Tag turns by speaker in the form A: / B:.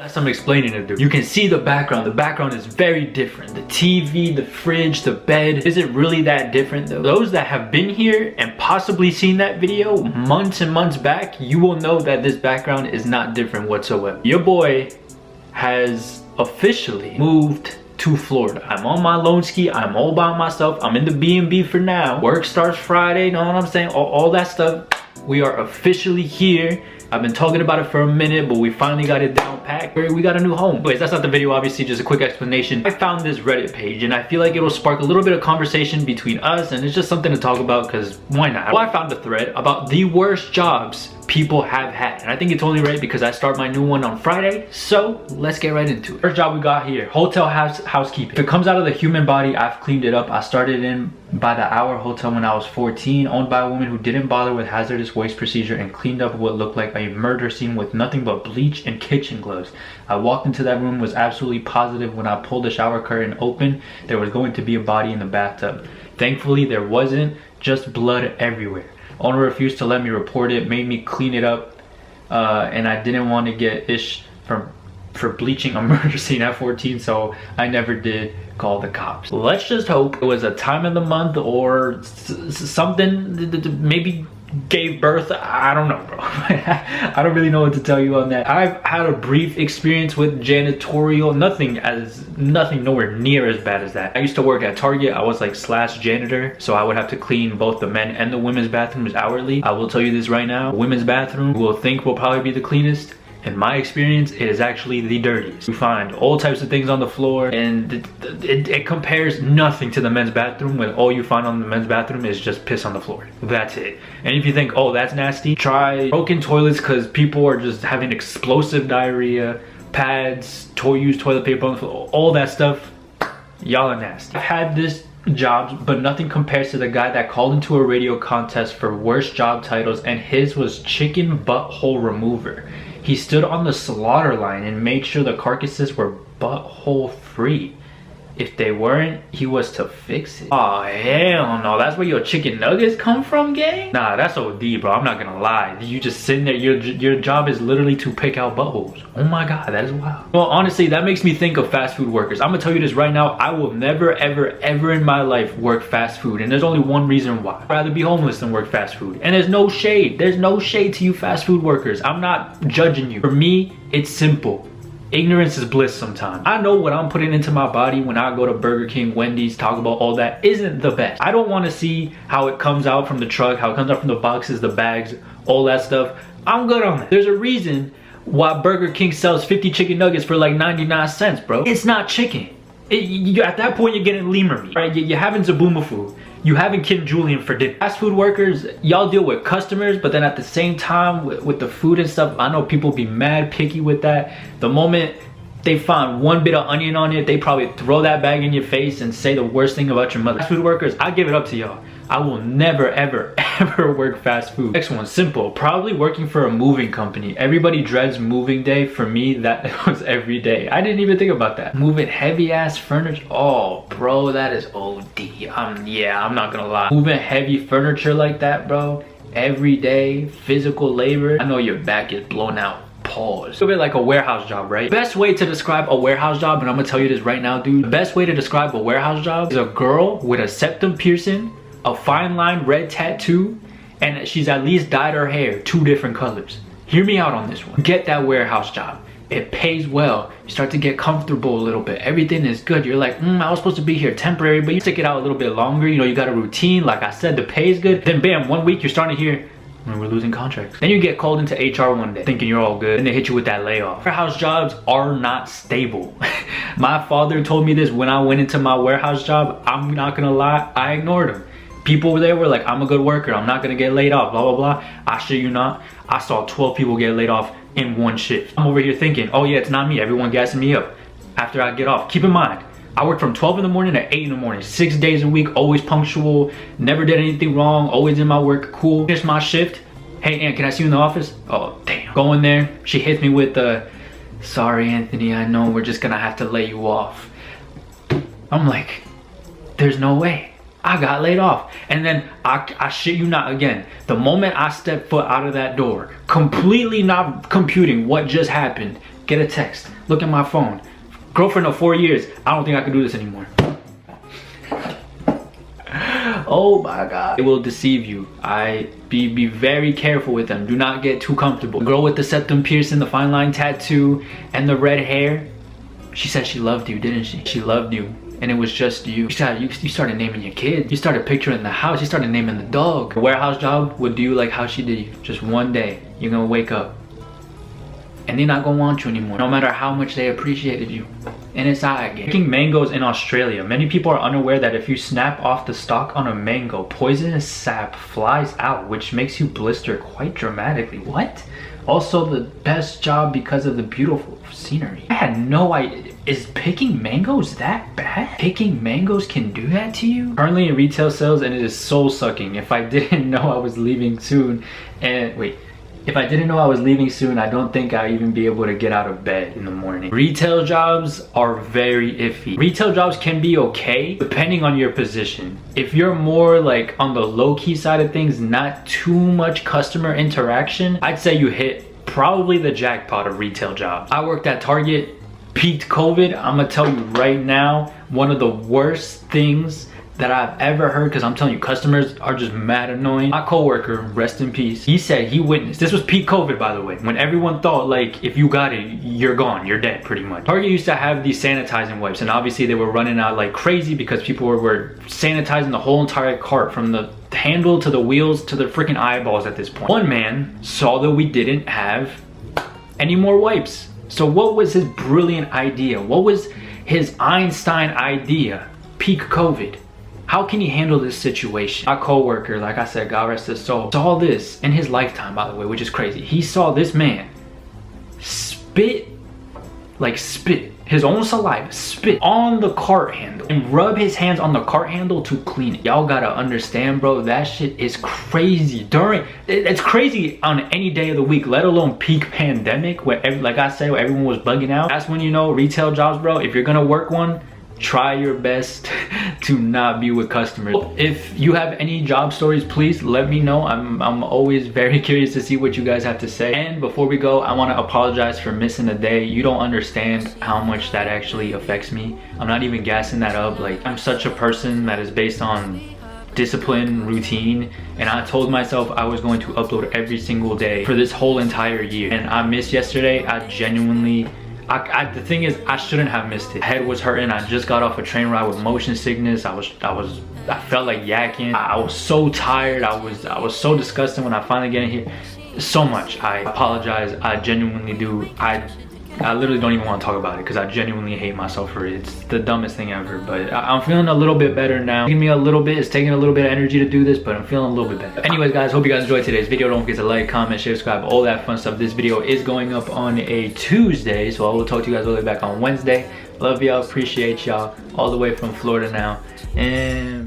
A: That's some explaining to do. You can see the background. The background is very different. The TV, the fridge, the bed. Is it really that different though? Those that have been here and possibly seen that video months and months back, you will know that this background is not different whatsoever. Your boy has officially moved to Florida. I'm on my lone ski. I'm all by myself. I'm in the B&B for now. Work starts Friday. Know what I'm saying? All that stuff. We are officially here. I've been talking about it for a minute, but we finally got it down packed. We got a new home. Anyways, that's not the video, obviously, just a quick explanation. I found this Reddit page and I feel like it'll spark a little bit of conversation between us, and it's just something to talk about because why not? Well, I found a thread about the worst jobs people have had, and I think it's only right because I start my new one on Friday, so let's get right into it. First job we got here, hotel housekeeping. If it comes out of the human body, I've cleaned it up. I started in by the hour hotel when I was 14, owned by a woman who didn't bother with hazardous waste procedure and cleaned up what looked like a murder scene with nothing but bleach and kitchen gloves. I walked into that room, was absolutely positive when I pulled the shower curtain open there was going to be a body in the bathtub. Thankfully there wasn't, just blood everywhere. Owner refused to let me report it, made me clean it up, and I didn't want to get ish for bleaching a murder scene at 14, so I never did call the cops. Let's just hope it was a time of the month or something, maybe gave birth. I don't know, bro. I don't really know what to tell you on that. I've had a brief experience with janitorial, nothing nowhere near as bad as that. I used to work at Target. I was like / janitor, so I would have to clean both the men and the women's bathrooms hourly. I will tell you this right now, women's bathroom will probably be the cleanest. In my experience, it is actually the dirtiest. You find all types of things on the floor, and it compares nothing to the men's bathroom when all you find on the men's bathroom is just piss on the floor. That's it. And if you think, oh, that's nasty, try broken toilets because people are just having explosive diarrhea, pads, used toilet paper on the floor, all that stuff. Y'all are nasty. I've had this jobs, but nothing compares to the guy that called into a radio contest for worst job titles, and his was chicken butthole remover. He stood on the slaughter line and made sure the carcasses were butthole free. If they weren't, he was to fix it. Oh hell no, that's where your chicken nuggets come from, gang? Nah, that's OD, bro. I'm not gonna lie. You just sitting there, your job is literally to pick out buttholes. Oh my god, that is wild. Well, honestly, that makes me think of fast food workers. I'm gonna tell you this right now, I will never ever in my life work fast food, and there's only one reason why. I'd rather be homeless than work fast food. And there's no shade to you fast food workers. I'm not judging you. For me, it's simple. Ignorance is bliss sometimes. I know what I'm putting into my body when I go to Burger King, Wendy's, Taco Bell, all that isn't the best. I don't want to see how it comes out from the truck, how it comes out from the boxes, the bags, all that stuff. I'm good on it. There's a reason why Burger King sells 50 chicken nuggets for like 99 cents, bro. It's not chicken. At that point, you're getting lemur meat, right? You're having Zabuma food. You having Kim Julian for dinner. Fast food workers, y'all deal with customers, but then at the same time with the food and stuff, I know people be mad picky with that. The moment they find one bit of onion on it, they probably throw that bag in your face and say the worst thing about your mother. Fast food workers, I give it up to y'all. I will never ever work fast food. Next one, simple. Probably working for a moving company. Everybody dreads moving day. For me, that was every day. I didn't even think about that. Moving heavy ass furniture. Oh, bro, that is OD. Yeah, I'm not gonna lie. Moving heavy furniture like that, bro, every day, physical labor. I know your back is blown out. Pause. A bit like a warehouse job, right? Best way to describe a warehouse job, and I'm gonna tell you this right now, dude. The best way to describe a warehouse job is a girl with a septum piercing, a fine line red tattoo, and she's at least dyed her hair 2 different colors. Hear me out on this one. Get that warehouse job. It pays well. You start to get comfortable a little bit. Everything is good. You're like, I was supposed to be here temporary, but you stick it out a little bit longer. You know, you got a routine. Like I said, the pay is good. Then bam, 1 week you're starting to hear, we're losing contracts. Then you get called into HR one day thinking you're all good, and they hit you with that layoff. Warehouse jobs are not stable. My father told me this when I went into my warehouse job. I'm not gonna lie, I ignored him. People there were like, I'm a good worker, I'm not gonna get laid off, blah blah blah. I shit you not, I saw 12 people get laid off in 1 shift. I'm over here thinking, oh yeah, it's not me, everyone gassing me up after I get off. Keep in mind, I worked from 12 in the morning to 8 in the morning, 6 days a week, always punctual, never did anything wrong, always in my work, cool. Finished my shift. Hey Aunt, can I see you in the office? Oh damn. Go in there, she hits me with the, sorry Anthony, I know we're just gonna have to lay you off. I'm like, there's no way. I got laid off. And then I shit you not again, the moment I stepped foot out of that door, completely not computing what just happened, get a text, look at my phone. Girlfriend of 4 years, I don't think I can do this anymore. Oh my God. It will deceive you. Be very careful with them. Do not get too comfortable. The girl with the septum piercing, the fine line tattoo, and the red hair, she said she loved you, didn't she? She loved you. And it was just you. You started naming your kids. You started picturing the house. You started naming the dog. A warehouse job would do like how she did you. Just one day, you're gonna wake up and they're not gonna want you anymore, no matter how much they appreciated you. And it's alright. Picking mangoes in Australia. Many people are unaware that if you snap off the stalk on a mango, poisonous sap flies out, which makes you blister quite dramatically. What? Also the best job because of the beautiful scenery. I had no idea. Is picking mangoes that bad? Picking mangoes can do that to you? Currently in retail sales, and it is soul sucking. If I didn't know I was leaving soon, if I didn't know I was leaving soon, I don't think I'd even be able to get out of bed in the morning. Retail jobs are very iffy. Retail jobs can be okay depending on your position. If you're more like on the low-key side of things, not too much customer interaction, I'd say you hit probably the jackpot of retail jobs. I worked at Target, peaked COVID. I'm gonna tell you right now, one of the worst things that I've ever heard, because I'm telling you, customers are just mad annoying. My coworker, rest in peace, he said he witnessed, this was peak COVID by the way, when everyone thought like if you got it, you're gone, you're dead pretty much. Target used to have these sanitizing wipes, and obviously they were running out like crazy because people were sanitizing the whole entire cart from the handle to the wheels to the freaking eyeballs at this point. One man saw that we didn't have any more wipes. So what was his brilliant idea? What was his Einstein idea? Peak COVID. How can he handle this situation? My coworker, like I said, God rest his soul, saw this in his lifetime, by the way, which is crazy. He saw this man spit, his own saliva, spit on the cart handle and rub his hands on the cart handle to clean it. Y'all gotta understand, bro, that shit is crazy. It's crazy on any day of the week, let alone peak pandemic, where like I said, where everyone was bugging out. That's when you know retail jobs, bro, if you're gonna work one, try your best to not be with customers. If you have any job stories, please let me know. I'm always very curious to see what you guys have to say. And before we go, I want to apologize for missing a day. You don't understand how much that actually affects me. I'm not even gassing that up. Like, I'm such a person that is based on discipline, routine, and I told myself I was going to upload every single day for this whole entire year, and I missed yesterday. I genuinely, the thing is, I shouldn't have missed it. My head was hurting. I just got off a train ride with motion sickness. I felt like yakking. I was so tired. I was so disgusted when I finally get in here. So much. I apologize. I genuinely do. I literally don't even want to talk about it because I genuinely hate myself for it. It's the dumbest thing ever, but I'm feeling a little bit better now. It's taking a little bit of energy to do this, but I'm feeling a little bit better. Anyways, guys, hope you guys enjoyed today's video. Don't forget to like, comment, share, subscribe, all that fun stuff. This video is going up on a Tuesday, so I will talk to you guys all the way back on Wednesday. Love y'all, appreciate y'all, all the way from Florida now, and